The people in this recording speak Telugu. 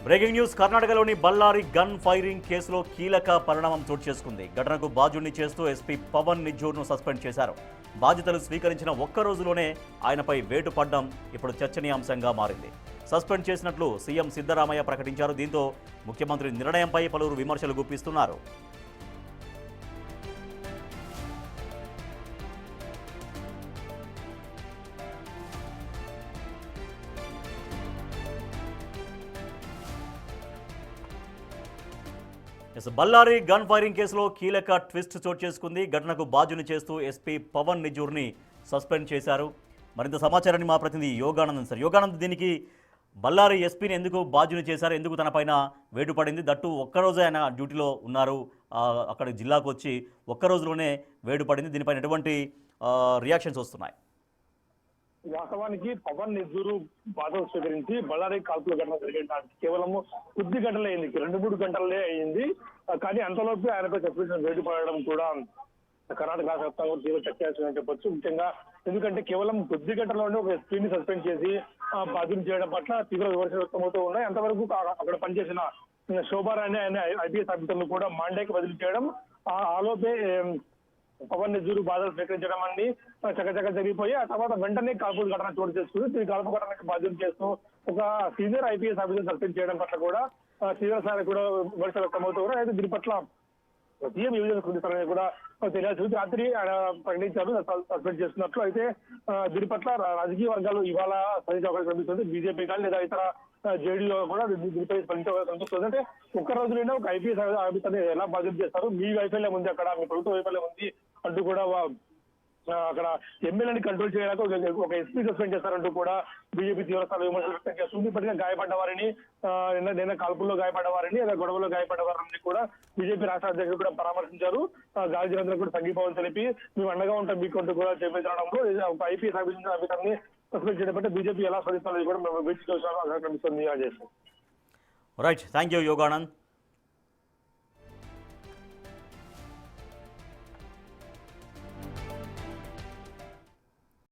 Breaking news. కర్ణాటకలోని బళ్ళారి గన్ ఫైరింగ్ కేసులో కీలక పరిణామం చోటు చేసుకుంది. ఘటనకు బాధ్యుడిని చేస్తూ ఎస్పీ పవన్ నిజ్జూర్ను సస్పెండ్ చేశారు. బాధ్యతలు స్వీకరించిన ఒక్క రోజులోనే ఆయనపై వేటు పడ్డం ఇప్పుడు చర్చనీయాంశంగా మారింది. సస్పెండ్ చేసినట్లు సీఎం సిద్ధరామయ్య ప్రకటించారు. దీంతో ముఖ్యమంత్రి నిర్ణయంపై పలువురు విమర్శలు గుప్పిస్తున్నారు. బళ్ళారి గన్ ఫైరింగ్ కేసులో కీలక ట్విస్ట్ చోటు చేసుకుంది. ఘటనకు బాధ్యుని చేస్తూ ఎస్పీ పవన్ నిజ్జూర్ని సస్పెండ్ చేశారు. మరింత సమాచారాన్ని మా ప్రతినిధి యోగానందన్ సార్. యోగానంద్, దీనికి బళ్ళారి ఎస్పీని ఎందుకు బాధ్యుని చేశారు? ఎందుకు తనపైన వేటు పడింది? దట్టు ఒక్కరోజే ఆయన డ్యూటీలో ఉన్నారు, అక్కడ జిల్లాకు వచ్చి ఒక్కరోజులోనే వేటు పడింది. దీనిపైన ఎటువంటి రియాక్షన్స్ వస్తున్నాయి? వాస్తవానికి పవన్ నిజ్జూరు బాధలు స్వీకరించి బళ్ళారి కాల్పుల ఘటన జరిగడానికి కేవలం కొద్ది గంటలే అయింది, 2-3 గంటలే అయింది. కానీ అంతలోపు ఆయనపై సస్పెన్షన్ వేటు పడడం కూడా కర్ణాటక వ్యాప్తంగా తీవ్ర చర్చాల్సిందని చెప్పొచ్చు. ముఖ్యంగా ఎందుకంటే కేవలం కొద్ది గంటల్లోనే ఒక ఎస్పీని సస్పెండ్ చేసి బాధ్యులు చేయడం పట్ల తీవ్ర విమర్శలు వ్యక్తమవుతూ ఉన్నాయి. అంతవరకు అక్కడ పనిచేసిన శోభారాణి ఆయన ఐపీఎస్ ఆఫీసర్లు కూడా మాండేకి బదిలీ చేయడం, ఆలోపే పవన్ నిజ్జూరు బాధలు స్వీకరించడం అన్ని చకచక జరిగిపోయి ఆ తర్వాత వెంటనే కాల్పుల ఘటన చోటు చేసుకుంది. ఈ కాల్పు ఘటనకు బాధ్యత చేస్తూ ఒక సీనియర్ ఐపీఎస్ ఆఫీసర్ సస్పెండ్ చేయడం పట్ల కూడా సీనియర్ స్థాయి కూడా విమర్శలు వ్యక్తమవుతూ ఉన్నాయి. అయితే దీని పట్ల సీఎం విభజన స్పందిస్తారని కూడా తెలియాల్సి రాత్రి ఆయన ప్రకటించారు సస్పెండ్ చేస్తున్నట్లు. అయితే దీని పట్ల రాజకీయ వర్గాలు ఇవాళ స్పందించే అవకాశం కనిపిస్తుంది. బీజేపీ కానీ లేదా ఇతర జేడీలో కూడా దీనిపై స్పందించే అవకాశం కనిపిస్తుంది. అంటే ఒక్క రోజులైనా ఒక ఐపీఎస్ ఆఫీసర్ ఎలా బాధ్యత చేస్తారు, మీ వైఫల్యం ఉంది అక్కడ, మీ ప్రభుత్వ వైఫల్యం ఉంది అంటూ కూడా అక్కడ ఎమ్మెల్యేని కంట్రోల్ చేయడానికి ఒక ఎస్పీ సస్పెండ్ చేస్తారంటూ కూడా బీజేపీ తీవ్రస్థాయి విమర్శలు వ్యక్తం చేస్తుంది. ఇప్పటికే గాయపడ్డ వారిని, నిన్న కాల్పుల్లో గాయపడ్డ వారిని లేదా గొడవలో గాయపడ్డ వారిని కూడా బీజేపీ రాష్ట్ర అధ్యక్షులు కూడా పరామర్శించారు. గాలి జగన్ కూడా సంఘీభావం తెలిపి మేము అండగా ఉంటాం మీకు అంటూ కూడా చెప్పడంలో ఒక ఐపీఎస్ ఆఫీసర్ని సస్పెండ్ చేయడం బట్టి బీజేపీ ఎలా స్పందిస్తున్నది కూడా మేము వేచి చూసాము కనిపిస్తుంది. Right, thank you Yoganand.